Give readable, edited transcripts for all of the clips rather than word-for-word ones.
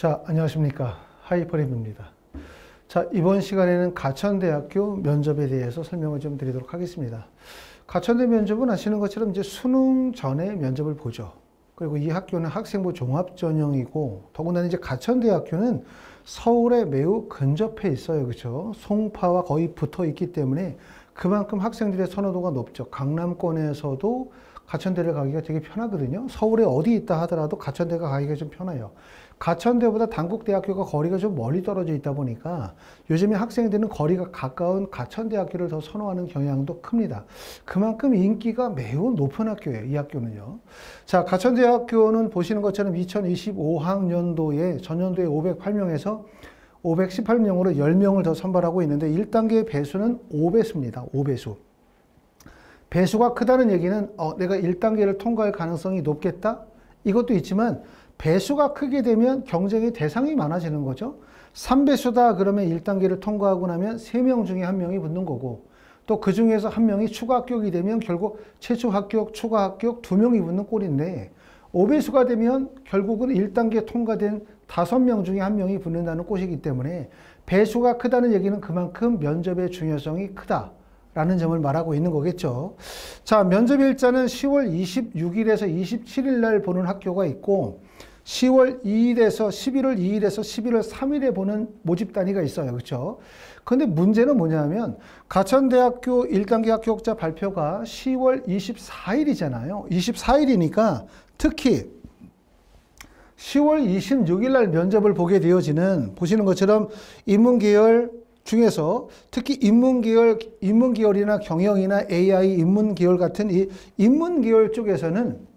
자, 안녕하십니까. 하이퍼랩입니다. 자, 이번 시간에는 가천대학교 면접에 대해서 설명을 좀 드리도록 하겠습니다. 가천대 면접은 아시는 것처럼 이제 수능 전에 면접을 보죠. 그리고 이 학교는 학생부 종합 전형이고, 더군다나 이제 가천대학교는 서울에 매우 근접해 있어요. 그렇죠? 송파와 거의 붙어 있기 때문에 그만큼 학생들의 선호도가 높죠. 강남권에서도 가천대를 가기가 되게 편하거든요. 서울에 어디 있다 하더라도 가천대가 가기가 좀 편해요. 가천대보다 단국대학교가 거리가 좀 멀리 떨어져 있다 보니까 요즘에 학생들은 거리가 가까운 가천대학교를 더 선호하는 경향도 큽니다. 그만큼 인기가 매우 높은 학교예요. 이 학교는요. 자, 가천대학교는 보시는 것처럼 2025학년도에 전년도에 508명에서 518명으로 10명을 더 선발하고 있는데 1단계 배수는 5배수입니다. 5배수. 배수가 크다는 얘기는 내가 1단계를 통과할 가능성이 높겠다? 이것도 있지만 배수가 크게 되면 경쟁의 대상이 많아지는 거죠. 3배수다 그러면 1단계를 통과하고 나면 3명 중에 1명이 붙는 거고, 또 그 중에서 1명이 추가 합격이 되면 결국 최초 합격, 추가 합격 2명이 붙는 꼴인데, 5배수가 되면 결국은 1단계 통과된 5명 중에 1명이 붙는다는 꼴이기 때문에 배수가 크다는 얘기는 그만큼 면접의 중요성이 크다 라는 점을 말하고 있는 거겠죠. 자, 면접 일자는 10월 26일에서 27일 날 보는 학교가 있고, 10월 2일에서 11월 2일에서 11월 3일에 보는 모집 단위가 있어요. 그렇죠? 근데 문제는 뭐냐면 가천대학교 1단계 합격자 발표가 10월 24일이잖아요. 24일이니까 특히 10월 26일 날 면접을 보게 되어지는, 보시는 것처럼 인문계열 중에서 특히 인문계열이나 경영이나 AI 인문계열 같은 이 인문계열 쪽에서는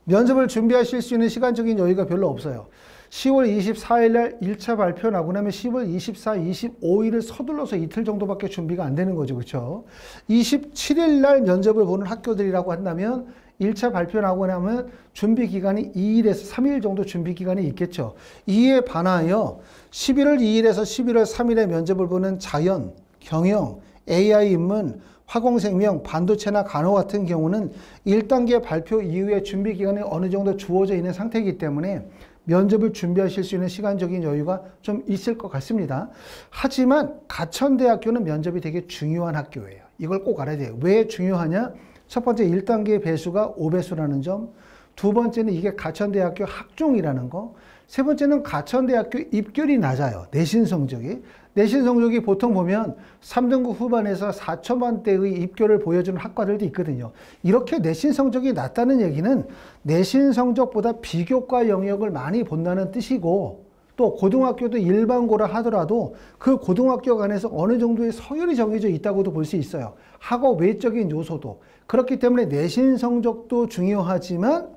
면접을 준비하실 수 있는 시간적인 여유가 별로 없어요. 10월 24일 날 1차 발표 나고 나면 10월 24, 25일을 서둘러서 이틀 정도밖에 준비가 안 되는 거죠. 그렇죠? 27일 날 면접을 보는 학교들이라고 한다면 1차 발표 나고 나면 준비 기간이 2일에서 3일 정도 준비 기간이 있겠죠. 이에 반하여 11월 2일에서 11월 3일에 면접을 보는 자연, 경영, AI 인문, 화공생명, 반도체나 간호 같은 경우는 1단계 발표 이후에 준비 기간이 어느 정도 주어져 있는 상태이기 때문에 면접을 준비하실 수 있는 시간적인 여유가 좀 있을 것 같습니다. 하지만 가천대학교는 면접이 되게 중요한 학교예요. 이걸 꼭 알아야 돼요. 왜 중요하냐? 첫 번째 1단계 배수가 5배수라는 점, 두 번째는 이게 가천대학교 학종이라는 거, 세 번째는 가천대학교 입결이 낮아요. 내신 성적이. 내신 성적이 보통 보면 3등급 후반에서 4천만대의 입결을 보여주는 학과들도 있거든요. 이렇게 내신 성적이 낮다는 얘기는 내신 성적보다 비교과 영역을 많이 본다는 뜻이고, 또 고등학교도 일반고라 하더라도 그 고등학교 간에서 어느 정도의 서열이 정해져 있다고도 볼 수 있어요. 학업 외적인 요소도. 그렇기 때문에 내신 성적도 중요하지만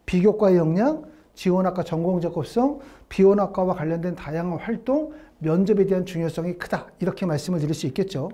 비교과 역량, 지원학과 전공 적합성, 비원학과와 관련된 다양한 활동, 면접에 대한 중요성이 크다. 이렇게 말씀을 드릴 수 있겠죠.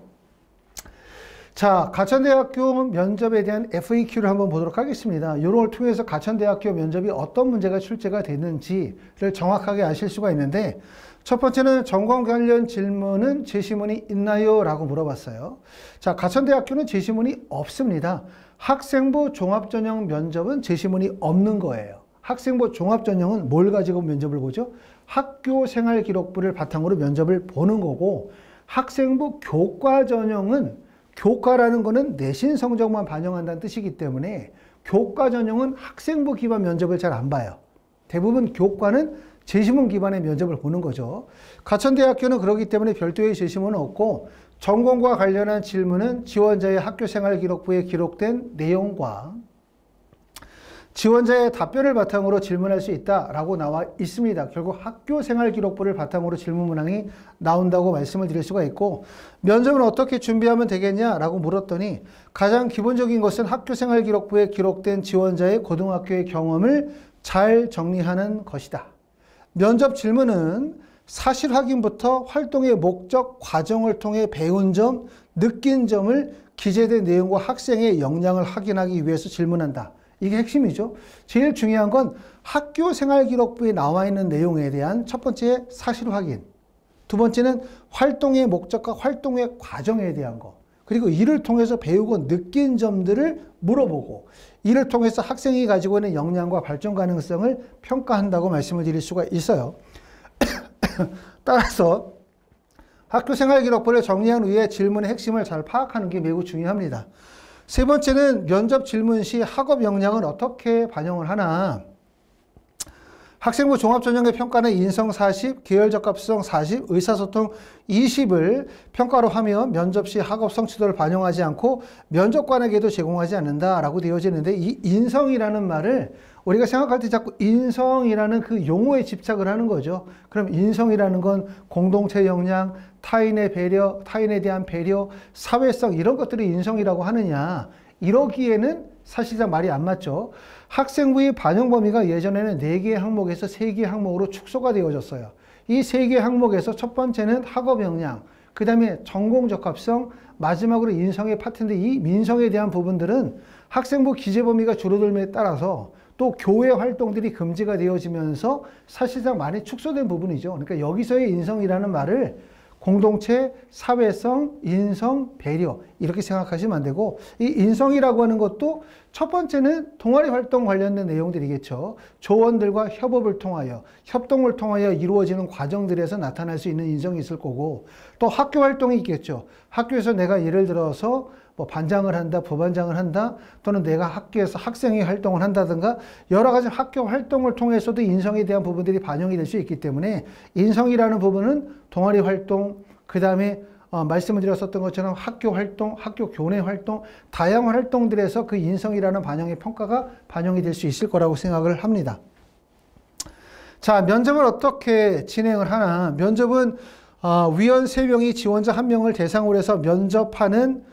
자, 가천대학교 면접에 대한 FAQ를 한번 보도록 하겠습니다. 이걸 통해서 가천대학교 면접이 어떤 문제가 출제가 되는지를 정확하게 아실 수가 있는데, 첫 번째는 전공 관련 질문은 제시문이 있나요? 라고 물어봤어요. 자, 가천대학교는 제시문이 없습니다. 학생부 종합전형 면접은 제시문이 없는 거예요. 학생부 종합전형은 뭘 가지고 면접을 보죠? 학교생활기록부를 바탕으로 면접을 보는 거고, 학생부 교과전형은, 교과라는 거는 내신 성적만 반영한다는 뜻이기 때문에 교과 전형은 학생부 기반 면접을 잘 안 봐요. 대부분 교과는 제시문 기반의 면접을 보는 거죠. 가천대학교는 그렇기 때문에 별도의 제시문은 없고, 전공과 관련한 질문은 지원자의 학교생활기록부에 기록된 내용과 지원자의 답변을 바탕으로 질문할 수 있다라고 나와 있습니다. 결국 학교생활기록부를 바탕으로 질문 문항이 나온다고 말씀을 드릴 수가 있고, 면접은 어떻게 준비하면 되겠냐라고 물었더니 가장 기본적인 것은 학교생활기록부에 기록된 지원자의 고등학교의 경험을 잘 정리하는 것이다. 면접 질문은 사실 확인부터 활동의 목적, 과정을 통해 배운 점, 느낀 점을 기재된 내용과 학생의 역량을 확인하기 위해서 질문한다. 이게 핵심이죠. 제일 중요한 건 학교생활기록부에 나와 있는 내용에 대한 첫 번째 사실 확인, 두 번째는 활동의 목적과 활동의 과정에 대한 거, 그리고 이를 통해서 배우고 느낀 점들을 물어보고, 이를 통해서 학생이 가지고 있는 역량과 발전 가능성을 평가한다고 말씀을 드릴 수가 있어요. 따라서 학교 생활 기록부를 정리한 후에 질문의 핵심을 잘 파악하는 게 매우 중요합니다. 세 번째는 면접 질문 시 학업 역량은 어떻게 반영을 하나. 학생부 종합전형의 평가는 인성 40, 계열적합성 40, 의사소통 20을 평가로 하며 면접 시 학업 성취도를 반영하지 않고 면접관에게도 제공하지 않는다라고 되어지는데, 이 인성이라는 말을 우리가 생각할 때 자꾸 인성이라는 그 용어에 집착을 하는 거죠. 그럼 인성이라는 건 공동체 역량, 타인의 배려, 타인에 대한 배려, 사회성 이런 것들을 인성이라고 하느냐. 이러기에는 사실상 말이 안 맞죠. 학생부의 반영 범위가 예전에는 4개의 항목에서 3개의 항목으로 축소가 되어졌어요. 이 3개의 항목에서 첫 번째는 학업 역량, 그 다음에 전공 적합성, 마지막으로 인성의 파트인데, 이 민성에 대한 부분들은 학생부 기재 범위가 줄어들음에 따라서 또 교회 활동들이 금지가 되어지면서 사실상 많이 축소된 부분이죠. 그러니까 여기서의 인성이라는 말을 공동체, 사회성, 인성, 배려 이렇게 생각하시면 안 되고, 이 인성이라고 하는 것도 첫 번째는 동아리 활동 관련된 내용들이겠죠. 조원들과 협업을 통하여, 협동을 통하여 이루어지는 과정들에서 나타날 수 있는 인성이 있을 거고, 또 학교 활동이 있겠죠. 학교에서 내가 예를 들어서 뭐 반장을 한다, 부반장을 한다, 또는 내가 학교에서 학생회 활동을 한다든가 여러 가지 학교 활동을 통해서도 인성에 대한 부분들이 반영이 될 수 있기 때문에, 인성이라는 부분은 동아리 활동, 그 다음에 말씀을 드렸었던 것처럼 학교 활동, 학교 교내 활동, 다양한 활동들에서 그 인성이라는 반영의 평가가 반영이 될 수 있을 거라고 생각을 합니다. 자, 면접을 어떻게 진행을 하나. 면접은 위원 3명이 지원자 1명을 대상으로 해서 면접하는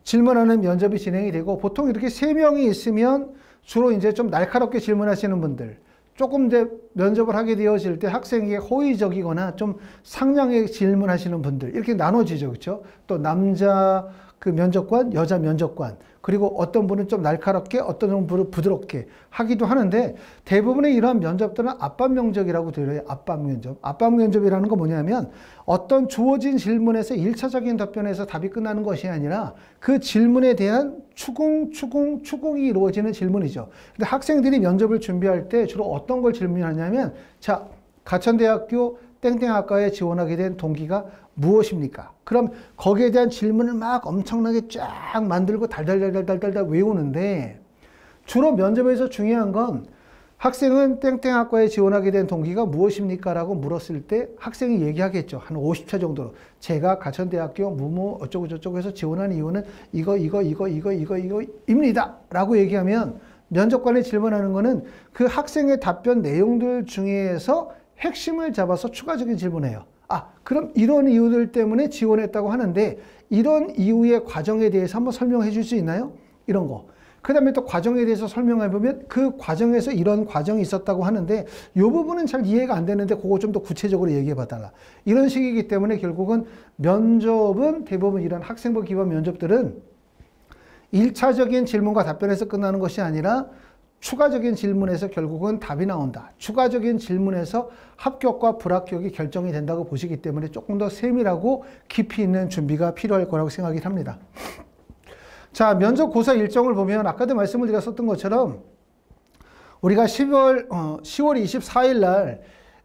질문하는 면접이 진행이 되고, 보통 이렇게 3명이 있으면 주로 이제 좀 날카롭게 질문하시는 분들, 조금 더 면접을 하게 되어질 때 학생에게 호의적이거나 좀 상냥하게 질문하시는 분들, 이렇게 나눠지죠. 그렇죠? 또 남자 그 면접관, 여자 면접관, 그리고 어떤 분은 좀 날카롭게, 어떤 분은 부드럽게 하기도 하는데, 대부분의 이러한 면접들은 압박 면접이라고 들어요. 압박 면접. 압박 면접이라는 건 뭐냐면, 어떤 주어진 질문에서 1차적인 답변에서 답이 끝나는 것이 아니라 그 질문에 대한 추궁이 이루어지는 질문이죠. 근데 학생들이 면접을 준비할 때 주로 어떤 걸 질문하냐면, 자, 가천대학교 땡땡학과에 지원하게 된 동기가 무엇입니까? 그럼 거기에 대한 질문을 막 엄청나게 쫙 만들고 달달달달달달 외우는데, 주로 면접에서 중요한 건 학생은 땡땡학과에 지원하게 된 동기가 무엇입니까? 라고 물었을 때 학생이 얘기하겠죠. 한 50차 정도로. 제가 가천대학교 무무 어쩌고 저쩌고 해서 지원한 이유는 이거입니다. 라고 얘기하면, 면접관이 질문하는 거는 그 학생의 답변 내용들 중에서 핵심을 잡아서 추가적인 질문해요. 그럼 이런 이유들 때문에 지원했다고 하는데, 이런 이유의 과정에 대해서 한번 설명해 줄 수 있나요? 이런 거. 그 다음에 또 과정에 대해서 설명해 보면 그 과정에서 이런 과정이 있었다고 하는데 이 부분은 잘 이해가 안 되는데 그거 좀 더 구체적으로 얘기해 봐달라. 이런 식이기 때문에 결국은 면접은 대부분 이런 학생부 기반 면접들은 1차적인 질문과 답변에서 끝나는 것이 아니라 추가적인 질문에서 결국은 답이 나온다. 추가적인 질문에서 합격과 불합격이 결정이 된다고 보시기 때문에 조금 더 세밀하고 깊이 있는 준비가 필요할 거라고 생각이 합니다. 자, 면접 고사 일정을 보면 아까도 말씀을 드렸었던 것처럼 우리가 10월 24일 날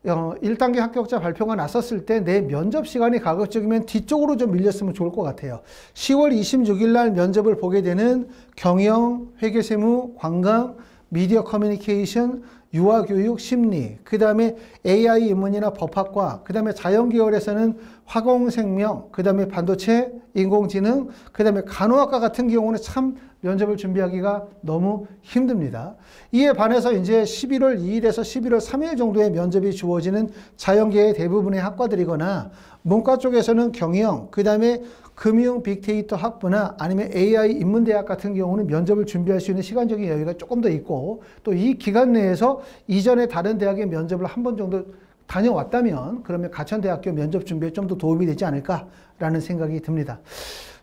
1단계 합격자 발표가 났었을 때 내 면접 시간이 가급적이면 뒤쪽으로 좀 밀렸으면 좋을 것 같아요. 10월 26일 날 면접을 보게 되는 경영, 회계세무, 관광, 미디어 커뮤니케이션, 유아교육, 심리, 그 다음에 AI 인문이나 법학과, 그 다음에 자연계열에서는 화공생명, 그 다음에 반도체, 인공지능, 그 다음에 간호학과 같은 경우는 참 면접을 준비하기가 너무 힘듭니다. 이에 반해서 이제 11월 2일에서 11월 3일 정도의 면접이 주어지는 자연계의 대부분의 학과들이거나 문과 쪽에서는 경영, 그 다음에 금융 빅데이터 학부나 아니면 AI 인문대학 같은 경우는 면접을 준비할 수 있는 시간적인 여유가 조금 더 있고, 또 이 기간 내에서 이전에 다른 대학의 면접을 한 번 정도 다녀왔다면 그러면 가천대학교 면접 준비에 좀 더 도움이 되지 않을까라는 생각이 듭니다.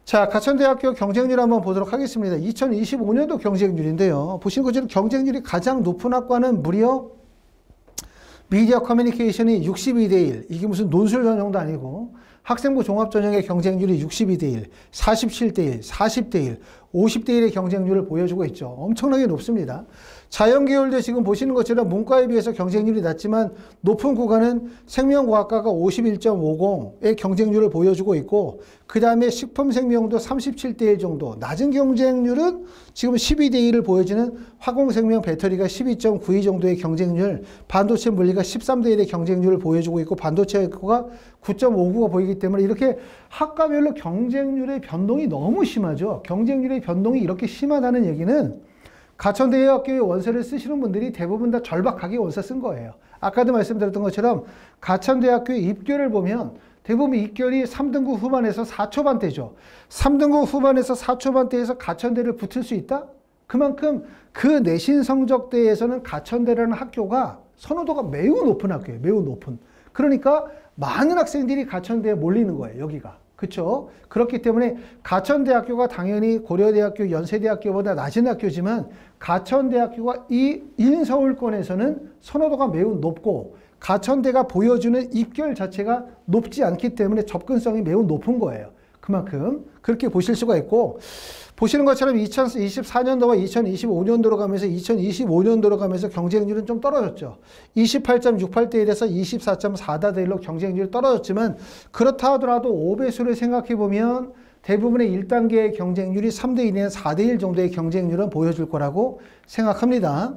자, 가천대학교 경쟁률 한번 보도록 하겠습니다. 2025년도 경쟁률인데요. 보시는 것처럼 경쟁률이 가장 높은 학과는 무려 미디어 커뮤니케이션이 62대 1. 이게 무슨 논술 전형도 아니고 학생부 종합전형의 경쟁률이 62대 1, 47대 1, 40대 1, 50대 1의 경쟁률을 보여주고 있죠. 엄청나게 높습니다. 자연계열도 지금 보시는 것처럼 문과에 비해서 경쟁률이 낮지만 높은 구간은 생명과학과가 51.50의 경쟁률을 보여주고 있고, 그 다음에 식품생명도 37대 1 정도, 낮은 경쟁률은 지금 12대 1을 보여주는 화공생명 배터리가 12.92 정도의 경쟁률, 반도체 물리가 13대 1의 경쟁률을 보여주고 있고, 반도체가 9.59가 보이기 때문에 이렇게 학과별로 경쟁률의 변동이 너무 심하죠. 경쟁률의 변동이 이렇게 심하다는 얘기는 가천대학교의 원서를 쓰시는 분들이 대부분 다 절박하게 원서 쓴 거예요. 아까도 말씀드렸던 것처럼 가천대학교의 입결을 보면 대부분 입결이 3등급 후반에서 4초반대죠. 3등급 후반에서 4초반대에서 가천대를 붙을 수 있다? 그만큼 그 내신 성적대에서는 가천대라는 학교가 선호도가 매우 높은 학교예요. 매우 높은. 그러니까 많은 학생들이 가천대에 몰리는 거예요. 여기가. 그렇죠? 그렇기 때문에 가천대학교가 당연히 고려대학교, 연세대학교보다 낮은 학교지만 가천대학교가 이 인서울권에서는 선호도가 매우 높고 가천대가 보여주는 입결 자체가 높지 않기 때문에 접근성이 매우 높은 거예요. 그만큼 그렇게 보실 수가 있고, 보시는 것처럼 2024년도와 2025년도로 가면서 2025년도로 가면서 경쟁률은 좀 떨어졌죠. 28.68대 1에서 24.4대 1로 경쟁률이 떨어졌지만, 그렇다 하더라도 5배수를 생각해 보면 대부분의 1단계의 경쟁률이 3대 1이나 4대 1 정도의 경쟁률은 보여줄 거라고 생각합니다.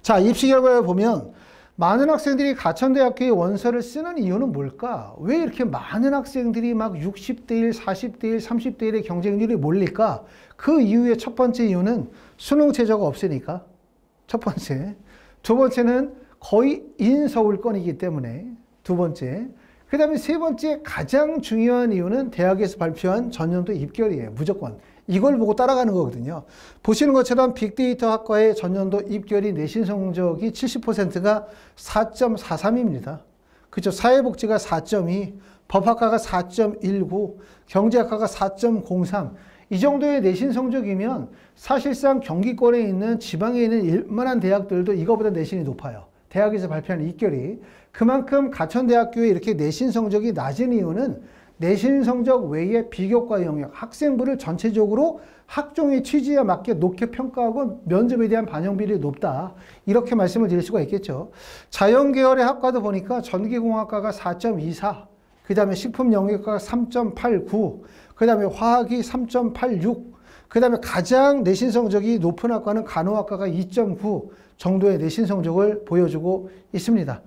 자, 입시 결과를 보면 많은 학생들이 가천대학교의 원서를 쓰는 이유는 뭘까? 왜 이렇게 많은 학생들이 막 60대 1, 40대 1, 30대 1의 경쟁률이 몰릴까? 그 이유의 첫 번째 이유는 수능 최저가 없으니까. 첫 번째. 두 번째는 거의 인서울권이기 때문에. 두 번째. 그 다음에 세 번째, 가장 중요한 이유는 대학에서 발표한 전년도 입결이에요. 무조건. 이걸 보고 따라가는 거거든요. 보시는 것처럼 빅데이터 학과의 전년도 입결이 내신 성적이 70%가 4.43입니다. 그렇죠. 사회복지가 4.2, 법학과가 4.19, 경제학과가 4.03. 이 정도의 내신 성적이면 사실상 경기권에 있는 지방에 있는 일만한 대학들도 이거보다 내신이 높아요. 대학에서 발표한 입결이. 그만큼 가천대학교에 이렇게 내신 성적이 낮은 이유는 내신 성적 외에 비교과 영역, 학생부를 전체적으로 학종의 취지에 맞게 높게 평가하고 면접에 대한 반영비율이 높다. 이렇게 말씀을 드릴 수가 있겠죠. 자연계열의 학과도 보니까 전기공학과가 4.24, 그 다음에 식품영역과가 3.89, 그 다음에 화학이 3.86, 그 다음에 가장 내신 성적이 높은 학과는 간호학과가 2.9 정도의 내신 성적을 보여주고 있습니다.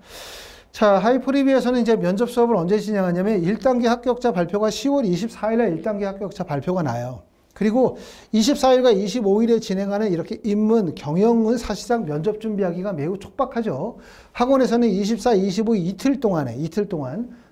자, 하이프리비에서는 이제 면접 수업을 언제 진행하냐면 1단계 합격자 발표가 10월 24일 날 1단계 합격자 발표가 나요. 그리고 24일과 25일에 진행하는 이렇게 인문, 경영은 사실상 면접 준비하기가 매우 촉박하죠. 학원에서는 24, 25 이틀 동안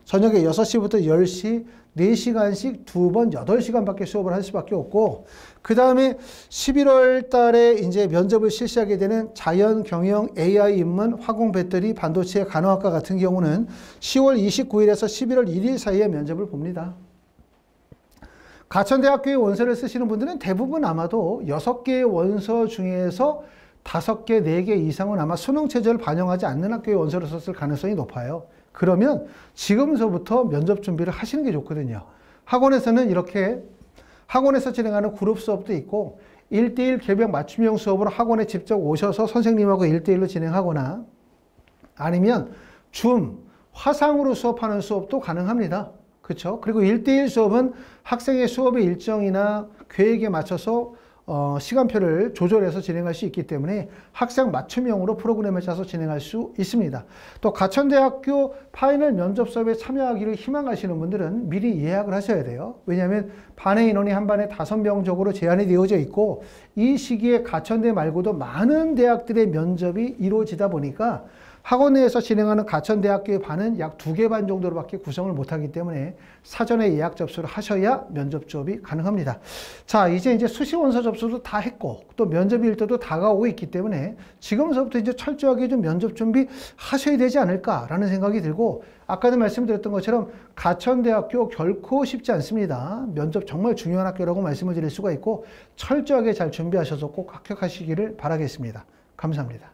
저녁에 6시부터 10시 4시간씩 2번 8시간밖에 수업을 할 수밖에 없고, 그 다음에 11월 달에 이제 면접을 실시하게 되는 자연, 경영, AI, 인문, 화공, 배터리, 반도체, 간호학과 같은 경우는 10월 29일에서 11월 1일 사이에 면접을 봅니다. 가천대학교의 원서를 쓰시는 분들은 대부분 아마도 6개의 원서 중에서 5개, 4개 이상은 아마 수능 체제를 반영하지 않는 학교의 원서를 썼을 가능성이 높아요. 그러면 지금서부터 면접 준비를 하시는 게 좋거든요. 학원에서는 이렇게 학원에서 진행하는 그룹 수업도 있고 1대1 개별 맞춤형 수업으로 학원에 직접 오셔서 선생님하고 1대1로 진행하거나 아니면 줌, 화상으로 수업하는 수업도 가능합니다. 그렇죠? 그리고 1대1 수업은 학생의 수업의 일정이나 계획에 맞춰서 시간표를 조절해서 진행할 수 있기 때문에 학생 맞춤형으로 프로그램을 짜서 진행할 수 있습니다. 또 가천대학교 파이널 면접 수업에 참여하기를 희망하시는 분들은 미리 예약을 하셔야 돼요. 왜냐하면 반의 인원이 한 반에 5명 제한이 되어져 있고 이 시기에 가천대 말고도 많은 대학들의 면접이 이루어지다 보니까 학원 내에서 진행하는 가천대학교의 반은 약 2개 반 정도로밖에 구성을 못하기 때문에 사전에 예약 접수를 하셔야 면접 수업이 가능합니다. 자, 이제 수시원서 접수도 다 했고 또 면접 일도도 다가오고 있기 때문에 지금서부터 이제 철저하게 좀 면접 준비 하셔야 되지 않을까라는 생각이 들고, 아까도 말씀드렸던 것처럼 가천대학교 결코 쉽지 않습니다. 면접 정말 중요한 학교라고 말씀을 드릴 수가 있고 철저하게 잘 준비하셔서 꼭 합격하시기를 바라겠습니다. 감사합니다.